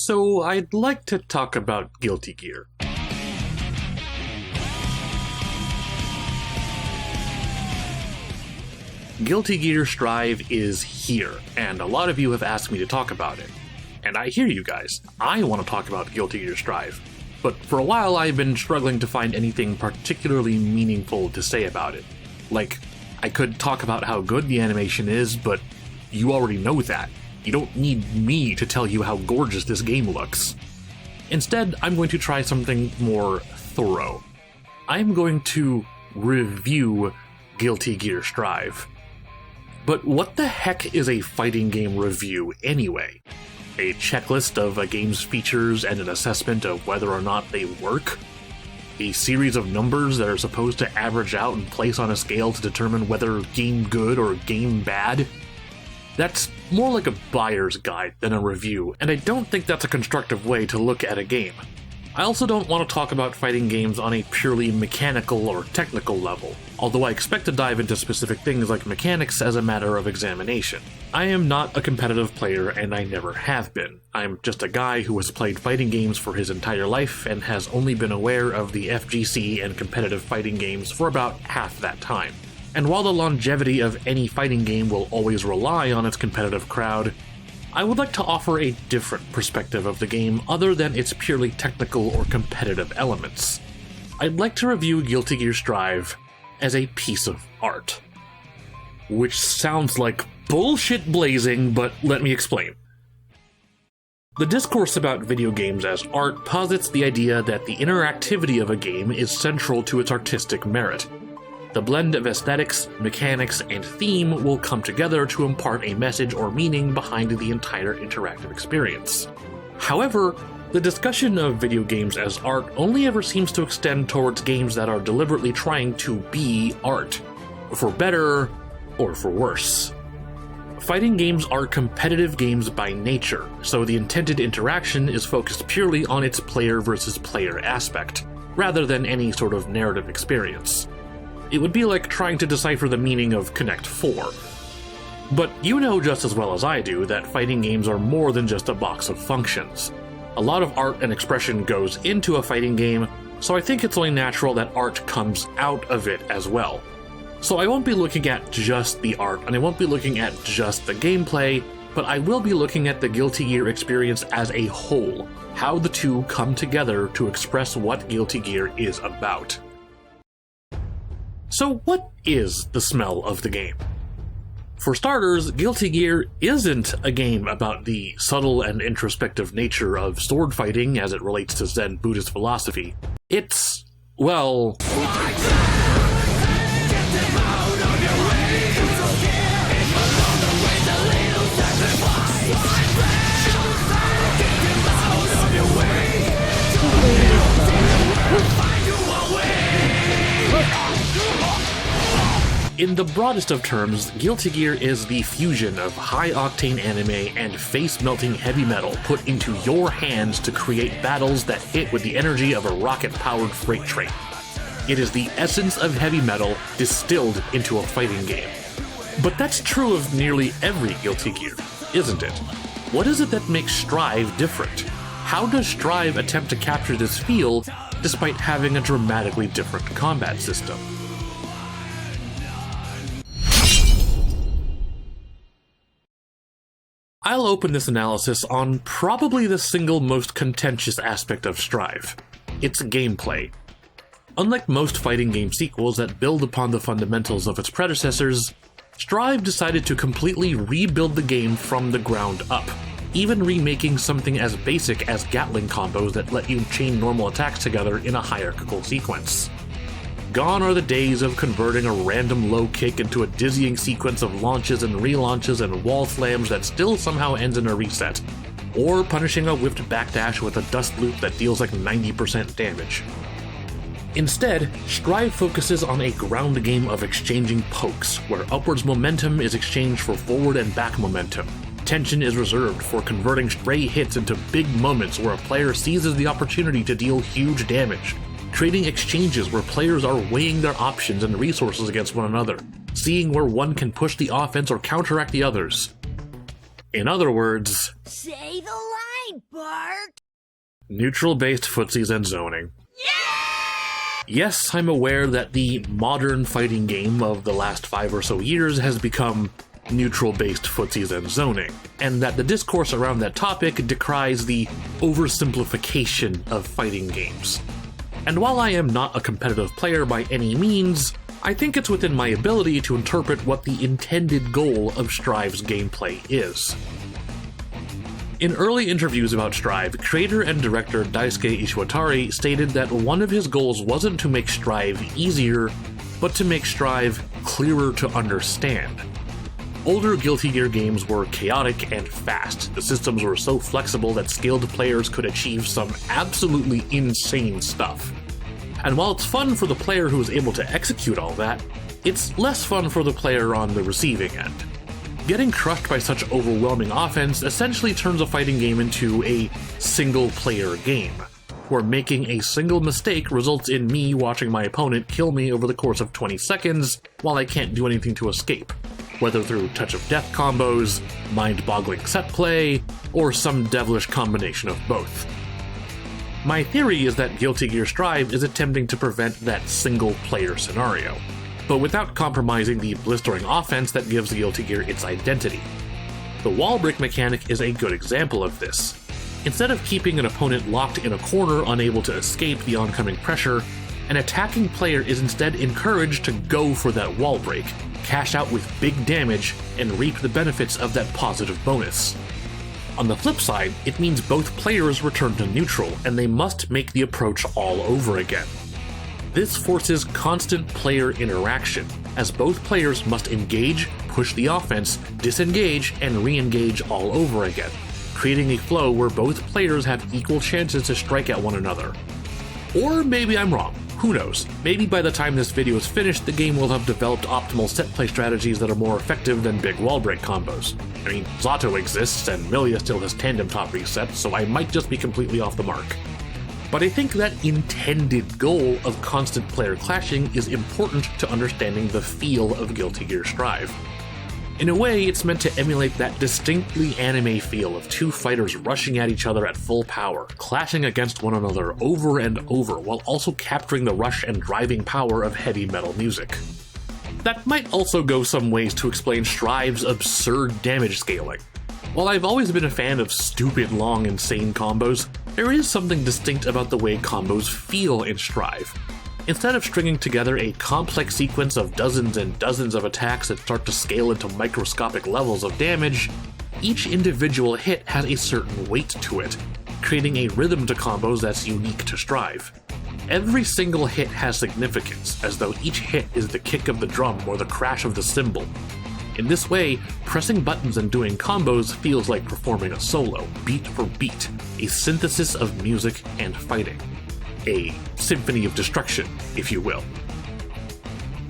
So I'd like to talk about Guilty Gear. Guilty Gear Strive is here, and a lot of you have asked me to talk about it. And I hear you guys. I want to talk about Guilty Gear Strive. But for a while I've been struggling to find anything particularly meaningful to say about it. Like, I could talk about how good the animation is, but you already know that. You don't need me to tell you how gorgeous this game looks. Instead, I'm going to try something more thorough. I'm going to review Guilty Gear Strive. But what the heck is a fighting game review anyway? A checklist of a game's features and an assessment of whether or not they work? A series of numbers that are supposed to average out and place on a scale to determine whether game good or game bad? That's more like a buyer's guide than a review, and I don't think that's a constructive way to look at a game. I also don't want to talk about fighting games on a purely mechanical or technical level, although I expect to dive into specific things like mechanics as a matter of examination. I am not a competitive player, and I never have been. I'm just a guy who has played fighting games for his entire life and has only been aware of the FGC and competitive fighting games for about half that time. And while the longevity of any fighting game will always rely on its competitive crowd, I would like to offer a different perspective of the game other than its purely technical or competitive elements. I'd like to review Guilty Gear Strive as a piece of art. Which sounds like bullshit blazing, but let me explain. The discourse about video games as art posits the idea that the interactivity of a game is central to its artistic merit. The blend of aesthetics, mechanics, and theme will come together to impart a message or meaning behind the entire interactive experience. However, the discussion of video games as art only ever seems to extend towards games that are deliberately trying to be art, for better or for worse. Fighting games are competitive games by nature, so the intended interaction is focused purely on its player versus player aspect, rather than any sort of narrative experience. It would be like trying to decipher the meaning of Connect 4. But you know just as well as I do that fighting games are more than just a box of functions. A lot of art and expression goes into a fighting game, so I think it's only natural that art comes out of it as well. So I won't be looking at just the art, and I won't be looking at just the gameplay, but I will be looking at the Guilty Gear experience as a whole, how the two come together to express what Guilty Gear is about. So what is the smell of the game? For starters, Guilty Gear isn't a game about the subtle and introspective nature of sword fighting as it relates to Zen Buddhist philosophy. It's, well... In the broadest of terms, Guilty Gear is the fusion of high-octane anime and face-melting heavy metal put into your hands to create battles that hit with the energy of a rocket-powered freight train. It is the essence of heavy metal distilled into a fighting game. But that's true of nearly every Guilty Gear, isn't it? What is it that makes Strive different? How does Strive attempt to capture this feel despite having a dramatically different combat system? I'll open this analysis on probably the single most contentious aspect of Strive, its gameplay. Unlike most fighting game sequels that build upon the fundamentals of its predecessors, Strive decided to completely rebuild the game from the ground up, even remaking something as basic as Gatling combos that let you chain normal attacks together in a hierarchical sequence. Gone are the days of converting a random low kick into a dizzying sequence of launches and relaunches and wall slams that still somehow ends in a reset, or punishing a whipped backdash with a dust loop that deals like 90% damage. Instead, Strive focuses on a ground game of exchanging pokes, where upwards momentum is exchanged for forward and back momentum. Tension is reserved for converting stray hits into big moments where a player seizes the opportunity to deal huge damage, creating exchanges where players are weighing their options and resources against one another, seeing where one can push the offense or counteract the others. In other words, say the line, Bart. Neutral-based footsies and zoning. Yeah! Yes, I'm aware that the modern fighting game of the last 5 or so years has become neutral-based footsies and zoning, and that the discourse around that topic decries the oversimplification of fighting games. And while I am not a competitive player by any means, I think it's within my ability to interpret what the intended goal of Strive's gameplay is. In early interviews about Strive, creator and director Daisuke Ishiwatari stated that one of his goals wasn't to make Strive easier, but to make Strive clearer to understand. Older Guilty Gear games were chaotic and fast. The systems were so flexible that skilled players could achieve some absolutely insane stuff. And while it's fun for the player who is able to execute all that, it's less fun for the player on the receiving end. Getting crushed by such overwhelming offense essentially turns a fighting game into a single-player game, where making a single mistake results in me watching my opponent kill me over the course of 20 seconds while I can't do anything to escape, whether through touch of death combos, mind-boggling set play, or some devilish combination of both. My theory is that Guilty Gear Strive is attempting to prevent that single-player scenario, but without compromising the blistering offense that gives Guilty Gear its identity. The wall break mechanic is a good example of this. Instead of keeping an opponent locked in a corner unable to escape the oncoming pressure, an attacking player is instead encouraged to go for that wall break, cash out with big damage, and reap the benefits of that positive bonus. On the flip side, it means both players return to neutral, and they must make the approach all over again. This forces constant player interaction, as both players must engage, push the offense, disengage, and re-engage all over again, creating a flow where both players have equal chances to strike at one another. Or maybe I'm wrong. Who knows? Maybe by the time this video is finished, the game will have developed optimal set play strategies that are more effective than big wall break combos. I mean, Zato exists, and Milia still has tandem top resets, so I might just be completely off the mark. But I think that intended goal of constant player clashing is important to understanding the feel of Guilty Gear Strive. In a way, it's meant to emulate that distinctly anime feel of two fighters rushing at each other at full power, clashing against one another over and over, while also capturing the rush and driving power of heavy metal music. That might also go some ways to explain Strive's absurd damage scaling. While I've always been a fan of stupid long insane combos, there is something distinct about the way combos feel in Strive. Instead of stringing together a complex sequence of dozens and dozens of attacks that start to scale into microscopic levels of damage, each individual hit has a certain weight to it, creating a rhythm to combos that's unique to Strive. Every single hit has significance, as though each hit is the kick of the drum or the crash of the cymbal. In this way, pressing buttons and doing combos feels like performing a solo, beat for beat, a synthesis of music and fighting. A symphony of destruction, if you will.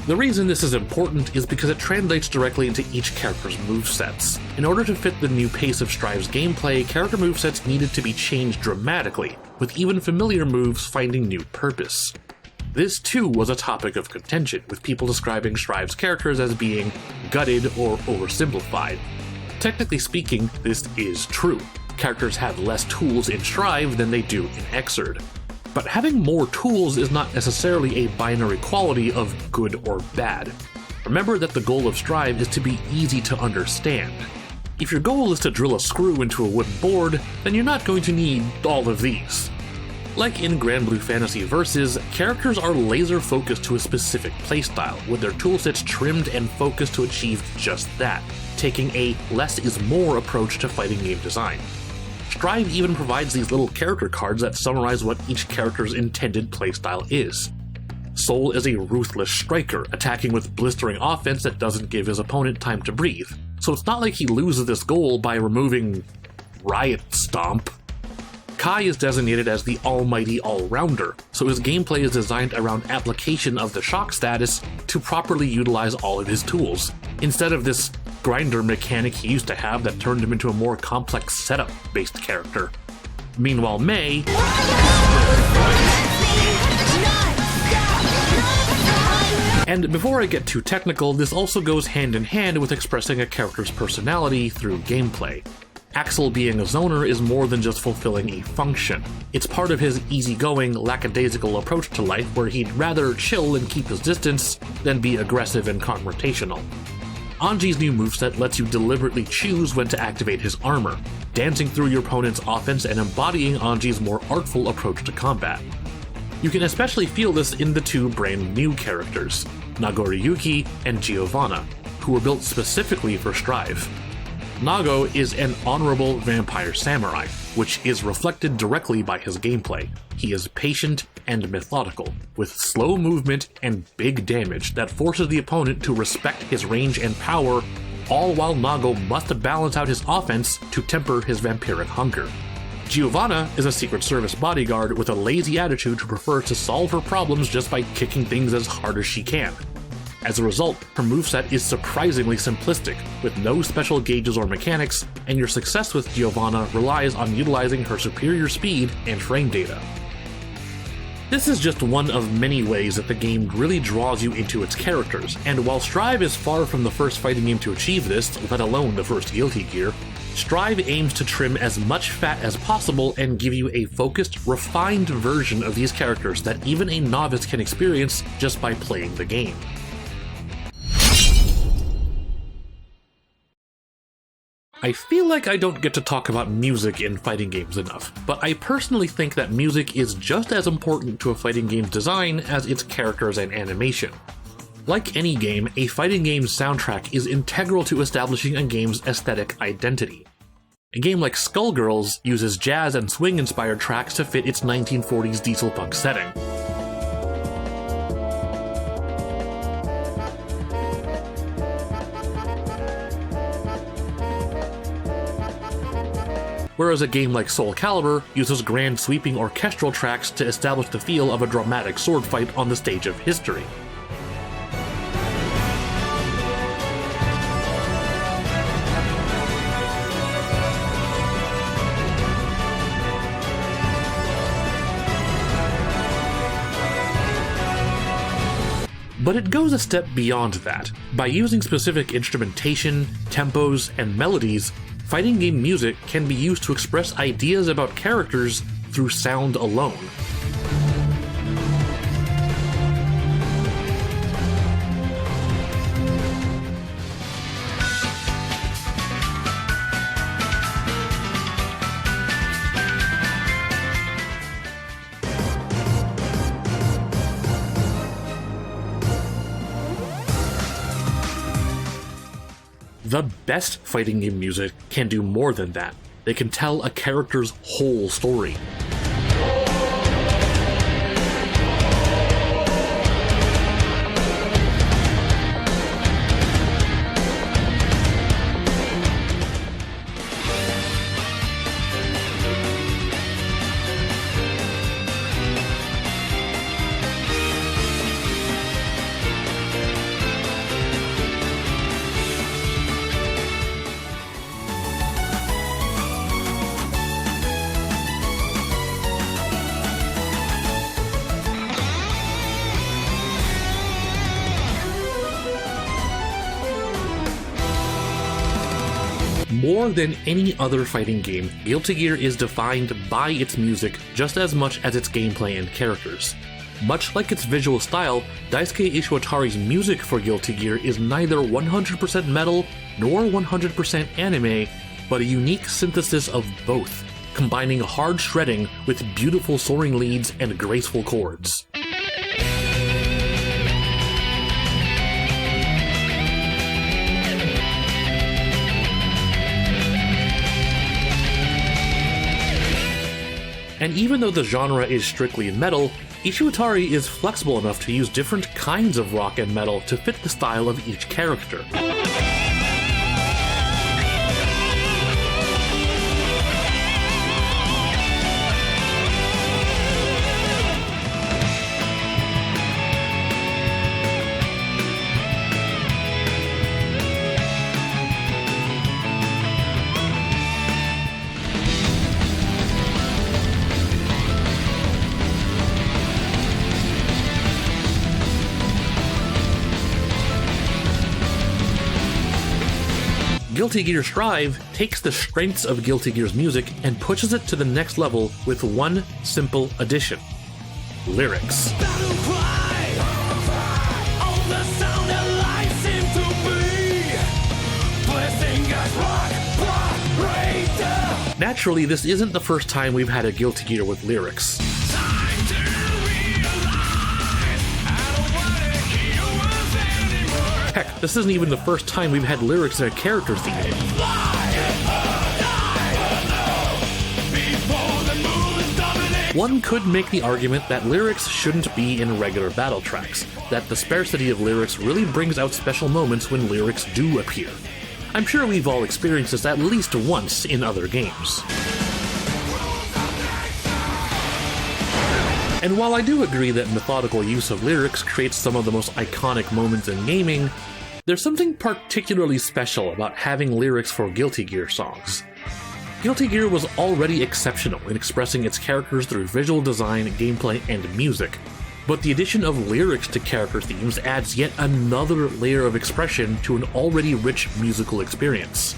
The reason this is important is because it translates directly into each character's movesets. In order to fit the new pace of Strive's gameplay, character movesets needed to be changed dramatically, with even familiar moves finding new purpose. This too was a topic of contention, with people describing Strive's characters as being gutted or oversimplified. Technically speaking, this is true. Characters have less tools in Strive than they do in Xrd. But having more tools is not necessarily a binary quality of good or bad. Remember that the goal of Strive is to be easy to understand. If your goal is to drill a screw into a wooden board, then you're not going to need all of these. Like in Grand Blue Fantasy Versus, characters are laser focused to a specific playstyle, with their toolsets trimmed and focused to achieve just that, taking a less is more approach to fighting game design. Strive even provides these little character cards that summarize what each character's intended playstyle is. Soul is a ruthless striker, attacking with blistering offense that doesn't give his opponent time to breathe, so it's not like he loses this goal by removing Riot Stomp. Kai is designated as the almighty all-rounder, so his gameplay is designed around application of the shock status to properly utilize all of his tools, instead of this grinder mechanic he used to have that turned him into a more complex setup-based character. Meanwhile, Mei And before I get too technical, this also goes hand in hand with expressing a character's personality through gameplay. Axel being a zoner is more than just fulfilling a function. It's part of his easygoing, lackadaisical approach to life where he'd rather chill and keep his distance than be aggressive and confrontational. Anji's new moveset lets you deliberately choose when to activate his armor, dancing through your opponent's offense and embodying Anji's more artful approach to combat. You can especially feel this in the two brand new characters, Nagoriyuki and Giovanna, who were built specifically for Strive. Nago is an honorable vampire samurai, which is reflected directly by his gameplay. He is patient and methodical, with slow movement and big damage that forces the opponent to respect his range and power, all while Nago must balance out his offense to temper his vampiric hunger. Giovanna is a Secret Service bodyguard with a lazy attitude who prefers to solve her problems just by kicking things as hard as she can. As a result, her moveset is surprisingly simplistic, with no special gauges or mechanics, and your success with Giovanna relies on utilizing her superior speed and frame data. This is just one of many ways that the game really draws you into its characters, and while Strive is far from the first fighting game to achieve this, let alone the first Guilty Gear, Strive aims to trim as much fat as possible and give you a focused, refined version of these characters that even a novice can experience just by playing the game. I feel like I don't get to talk about music in fighting games enough, but I personally think that music is just as important to a fighting game's design as its characters and animation. Like any game, a fighting game's soundtrack is integral to establishing a game's aesthetic identity. A game like Skullgirls uses jazz and swing-inspired tracks to fit its 1940s diesel punk setting. Whereas a game like Soul Calibur uses grand sweeping orchestral tracks to establish the feel of a dramatic sword fight on the stage of history. But it goes a step beyond that. By using specific instrumentation, tempos, and melodies, fighting game music can be used to express ideas about characters through sound alone. The best fighting game music can do more than that. They can tell a character's whole story. More than any other fighting game, Guilty Gear is defined by its music just as much as its gameplay and characters. Much like its visual style, Daisuke Ishiwatari's music for Guilty Gear is neither 100% metal nor 100% anime, but a unique synthesis of both, combining hard shredding with beautiful soaring leads and graceful chords. And even though the genre is strictly metal, Ishiwatari is flexible enough to use different kinds of rock and metal to fit the style of each character. Guilty Gear Strive takes the strengths of Guilty Gear's music and pushes it to the next level with one simple addition: lyrics. Naturally, this isn't the first time we've had a Guilty Gear with lyrics. Heck, this isn't even the first time we've had lyrics in a character theme. One could make the argument that lyrics shouldn't be in regular battle tracks, that the sparsity of lyrics really brings out special moments when lyrics do appear. I'm sure we've all experienced this at least once in other games. And while I do agree that methodical use of lyrics creates some of the most iconic moments in gaming, there's something particularly special about having lyrics for Guilty Gear songs. Guilty Gear was already exceptional in expressing its characters through visual design, gameplay, and music, but the addition of lyrics to character themes adds yet another layer of expression to an already rich musical experience.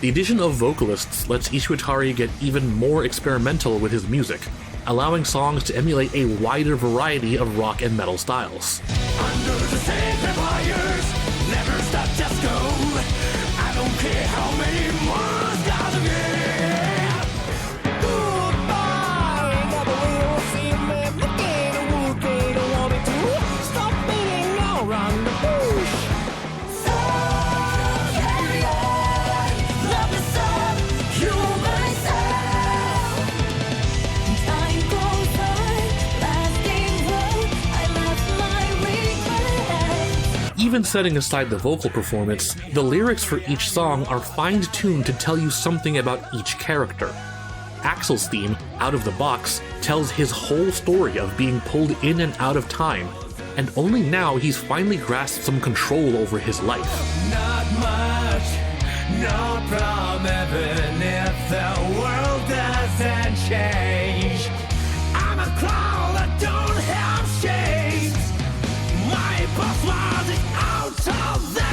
The addition of vocalists lets A.B.I.torial get even more experimental with his music, allowing songs to emulate a wider variety of rock and metal styles. Under the sacred fires, never stop, just go. I don't care how many more stars again. Goodbye, never will see me again. Don't want me to stop beating around the bush. So carry on, love the sun, you myself. Time goes on, lasting road, I left my regret. Even setting aside the vocal performance, the lyrics for each song are fine-tuned to tell you something about each character. Axel's theme, Out of the Box, tells his whole story of being pulled in and out of time, and only now he's finally grasped some control over his life. Not much, no problem, even if the world doesn't change. I'm a clown that don't have shades. My password is out of them.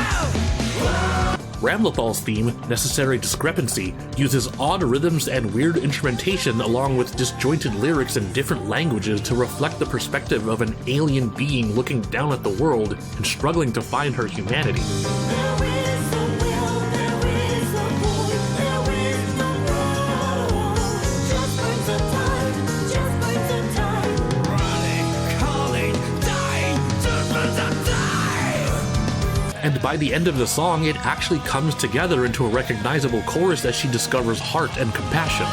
Ramlethal's theme, Necessary Discrepancy, uses odd rhythms and weird instrumentation along with disjointed lyrics in different languages to reflect the perspective of an alien being looking down at the world and struggling to find her humanity. And by the end of the song, it actually comes together into a recognizable chorus as she discovers heart and compassion.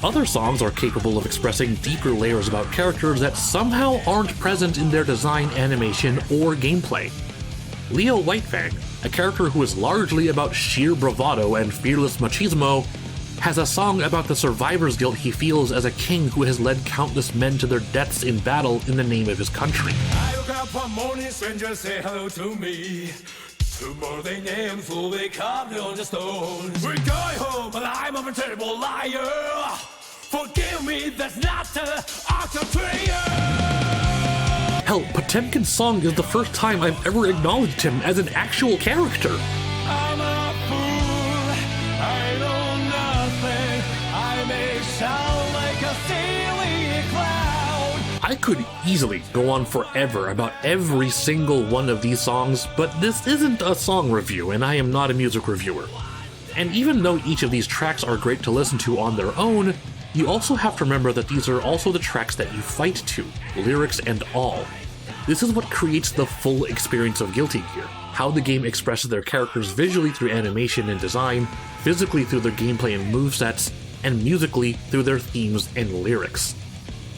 Other songs are capable of expressing deeper layers about characters that somehow aren't present in their design, animation, or gameplay. Leo Whitefang, a character who is largely about sheer bravado and fearless machismo, has a song about the survivor's guilt he feels as a king who has led countless men to their deaths in battle in the name of his country. I woke up one morning, strangers say hello to me. Tomorrow they name will be carved on the stones. We're going home, but I'm a terrible liar. Forgive me, that's not the art of betrayal. Hell, Potemkin's song is the first time I've ever acknowledged him as an actual character. I'm a fool, I know nothing, I may sound like a silly clown. I could easily go on forever about every single one of these songs, but this isn't a song review, and I am not a music reviewer. And even though each of these tracks are great to listen to on their own, you also have to remember that these are also the tracks that you fight to, lyrics and all. This is what creates the full experience of Guilty Gear, how the game expresses their characters visually through animation and design, physically through their gameplay and movesets, and musically through their themes and lyrics.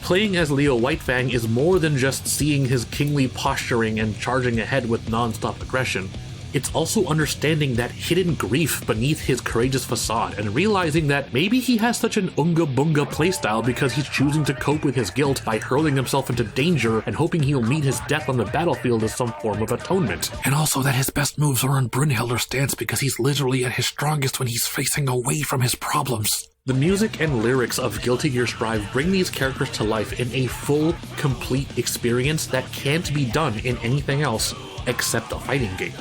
Playing as Leo Whitefang is more than just seeing his kingly posturing and charging ahead with non-stop aggression. It's also understanding that hidden grief beneath his courageous facade and realizing that maybe he has such an unga bunga playstyle because he's choosing to cope with his guilt by hurling himself into danger and hoping he'll meet his death on the battlefield as some form of atonement. And also that his best moves are on Brynhilder's stance because he's literally at his strongest when he's facing away from his problems. The music and lyrics of Guilty Gear Strive bring these characters to life in a full, complete experience that can't be done in anything else except a fighting game.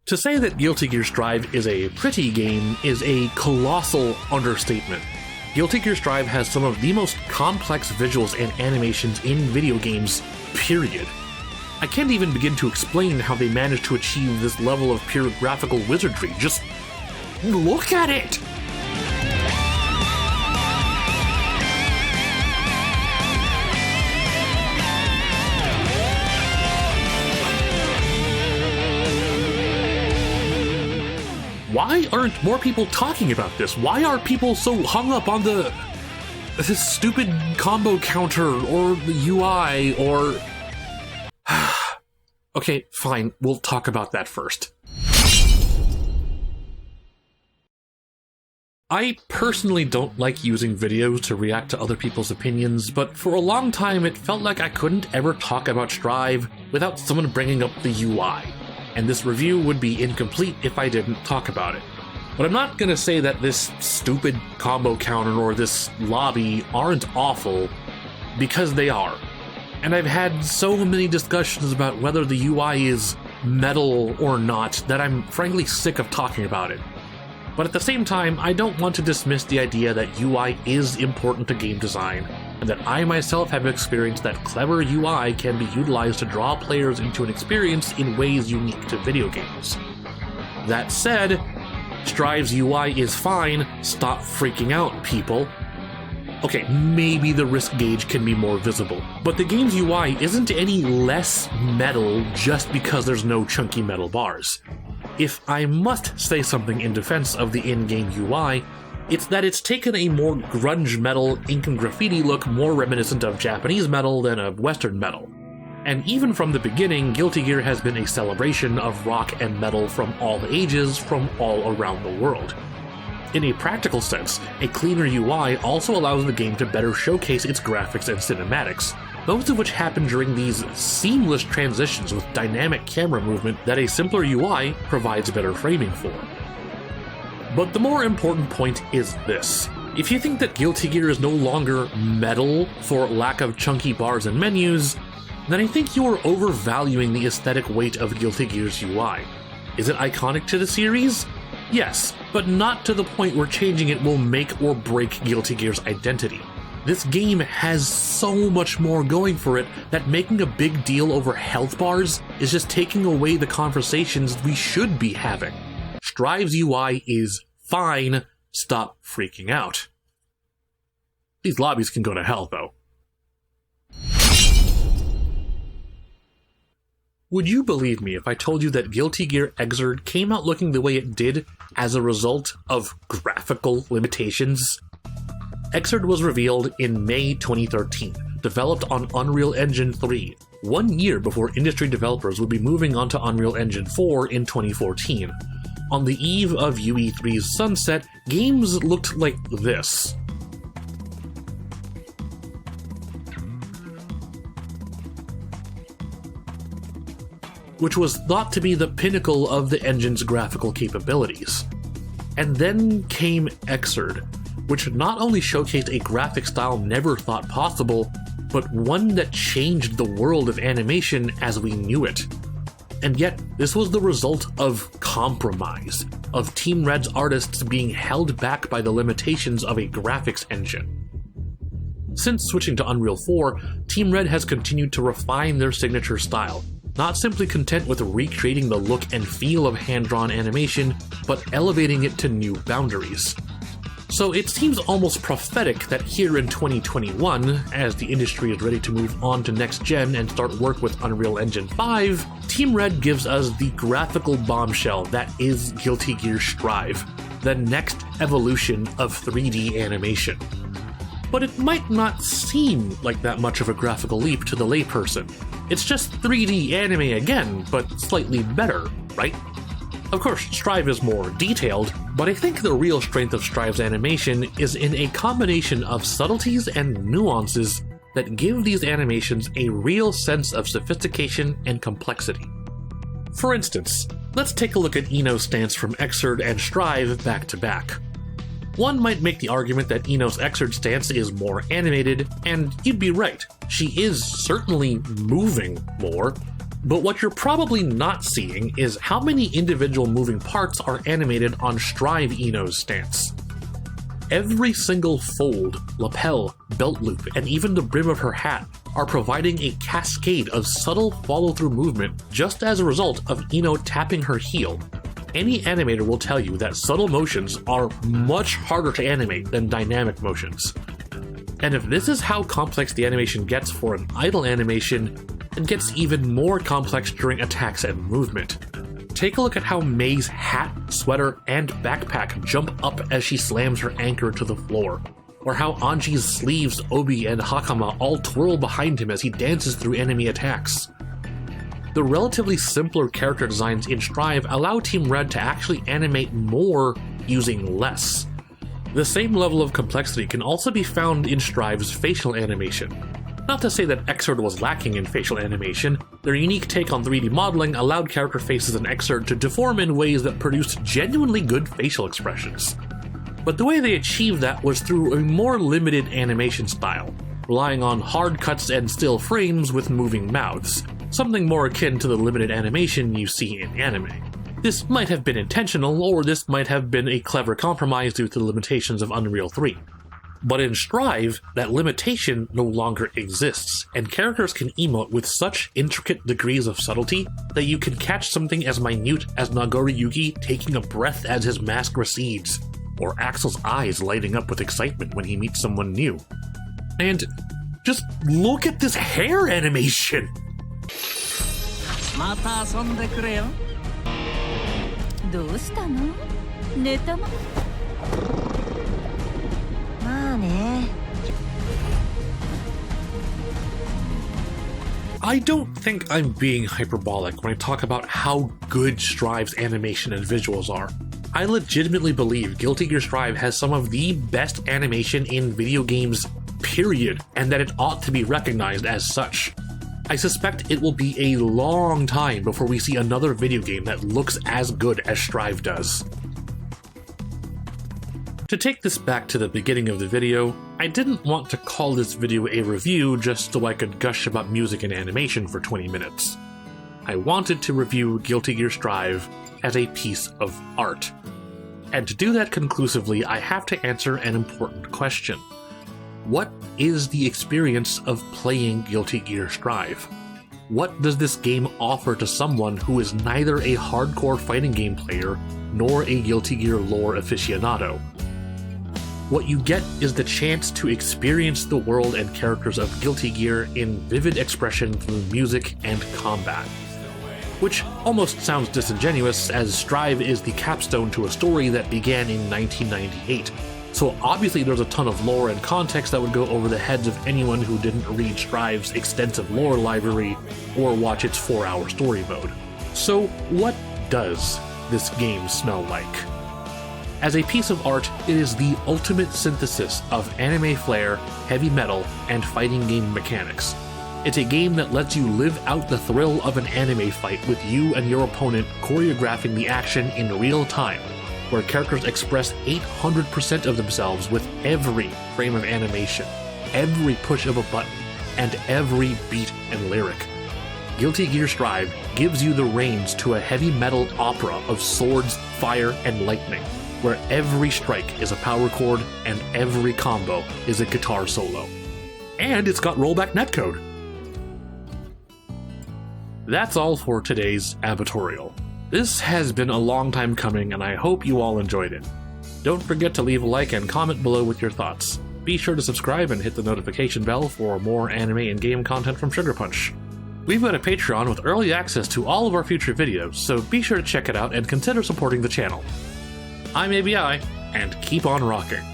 To say that Guilty Gear Strive is a pretty game is a colossal understatement. Guilty Gear Strive has some of the most complex visuals and animations in video games, period. I can't even begin to explain how they managed to achieve this level of pure graphical wizardry. Just look at it! Why aren't more people talking about this? Why are people so hung up on this stupid combo counter or the UI or... Okay, fine, we'll talk about that first. I personally don't like using videos to react to other people's opinions, but for a long time it felt like I couldn't ever talk about Strive without someone bringing up the UI, and this review would be incomplete if I didn't talk about it. But I'm not gonna say that this stupid combo counter or this lobby aren't awful, because they are. And I've had so many discussions about whether the UI is metal or not that I'm frankly sick of talking about it. But at the same time, I don't want to dismiss the idea that UI is important to game design, and that I myself have experienced that clever UI can be utilized to draw players into an experience in ways unique to video games. That said, Strive's UI is fine, stop freaking out, people. Okay, maybe the risk gauge can be more visible, but the game's UI isn't any less metal just because there's no chunky metal bars. If I must say something in defense of the in-game UI, it's that it's taken a more grunge metal, ink and graffiti look more reminiscent of Japanese metal than of Western metal. And even from the beginning, Guilty Gear has been a celebration of rock and metal from all ages from all around the world. In a practical sense, a cleaner UI also allows the game to better showcase its graphics and cinematics, most of which happen during these seamless transitions with dynamic camera movement that a simpler UI provides better framing for. But the more important point is this. If you think that Guilty Gear is no longer metal for lack of chunky bars and menus, then I think you are overvaluing the aesthetic weight of Guilty Gear's UI. Is it iconic to the series? Yes, but not to the point where changing it will make or break Guilty Gear's identity. This game has so much more going for it that making a big deal over health bars is just taking away the conversations we should be having. Strive's UI is fine, stop freaking out. These lobbies can go to hell, though. Would you believe me if I told you that Guilty Gear Xrd came out looking the way it did as a result of graphical limitations? Xrd was revealed in May 2013, developed on Unreal Engine 3, 1 year before industry developers would be moving on to Unreal Engine 4 in 2014. On the eve of UE3's sunset, games looked like this. Which was thought to be the pinnacle of the engine's graphical capabilities. And then came Xrd, which not only showcased a graphic style never thought possible, but one that changed the world of animation as we knew it. And yet, this was the result of compromise, of Team Red's artists being held back by the limitations of a graphics engine. Since switching to Unreal 4, Team Red has continued to refine their signature style, not simply content with recreating the look and feel of hand-drawn animation, but elevating it to new boundaries. So it seems almost prophetic that here in 2021, as the industry is ready to move on to next gen and start work with Unreal Engine 5, Team Red gives us the graphical bombshell that is Guilty Gear Strive, the next evolution of 3D animation. but it might not seem like that much of a graphical leap to the layperson. It's just 3D anime again, but slightly better, right? Of course, Strive is more detailed, but I think the real strength of Strive's animation is in a combination of subtleties and nuances that give these animations a real sense of sophistication and complexity. For instance, let's take a look at Ino's stance from Xrd and Strive back to back. One might make the argument that Ino's Xrd stance is more animated, and you'd be right, she is certainly moving more, but what you're probably not seeing is how many individual moving parts are animated on Strive Ino's stance. Every single fold, lapel, belt loop, and even the brim of her hat are providing a cascade of subtle follow-through movement just as a result of Ino tapping her heel. Any animator will tell you that subtle motions are much harder to animate than dynamic motions. And if this is how complex the animation gets for an idle animation, it gets even more complex during attacks and movement. Take a look at how Mei's hat, sweater, and backpack jump up as she slams her anchor to the floor, or how Anji's sleeves, obi, and hakama all twirl behind him as he dances through enemy attacks. The relatively simpler character designs in Strive allow Team Red to actually animate more using less. The same level of complexity can also be found in Strive's facial animation. Not to say that Xrd was lacking in facial animation, their unique take on 3D modeling allowed character faces in Xrd to deform in ways that produced genuinely good facial expressions. But the way they achieved that was through a more limited animation style, relying on hard cuts and still frames with moving mouths, something more akin to the limited animation you see in anime. This might have been intentional, or this might have been a clever compromise due to the limitations of Unreal 3. But in Strive, that limitation no longer exists, and characters can emote with such intricate degrees of subtlety that you can catch something as minute as Nagori Yugi taking a breath as his mask recedes, or Axel's eyes lighting up with excitement when he meets someone new. And just look at this hair animation! また遊んでくれよ。どうしたの？寝たま？まあね。I don't think I'm being hyperbolic when I talk about how good Strive's animation and visuals are. I legitimately believe Guilty Gear Strive has some of the best animation in video games, period, and that it ought to be recognized as such. I suspect it will be a long time before we see another video game that looks as good as Strive does. To take this back to the beginning of the video, I didn't want to call this video a review just so I could gush about music and animation for 20 minutes. I wanted to review Guilty Gear Strive as a piece of art. And to do that conclusively, I have to answer an important question. What is the experience of playing Guilty Gear Strive? What does this game offer to someone who is neither a hardcore fighting game player nor a Guilty Gear lore aficionado? What you get is the chance to experience the world and characters of Guilty Gear in vivid expression through music and combat. Which almost sounds disingenuous, as Strive is the capstone to a story that began in 1998. So obviously there's a ton of lore and context that would go over the heads of anyone who didn't read Strive's extensive lore library or watch its 4-hour story mode. So what does this game smell like? As a piece of art, it is the ultimate synthesis of anime flair, heavy metal, and fighting game mechanics. It's a game that lets you live out the thrill of an anime fight with you and your opponent choreographing the action in real time, where characters express 800% of themselves with every frame of animation, every push of a button, and every beat and lyric. Guilty Gear Strive gives you the reins to a heavy metal opera of swords, fire, and lightning, where every strike is a power chord and every combo is a guitar solo. And it's got rollback netcode. That's all for today's A.B.I.torial. This has been a long time coming, and I hope you all enjoyed it. Don't forget to leave a like and comment below with your thoughts. Be sure to subscribe and hit the notification bell for more anime and game content from SugarPunch. We've got a Patreon with early access to all of our future videos, so be sure to check it out and consider supporting the channel. I'm A.B.I., and keep on rocking.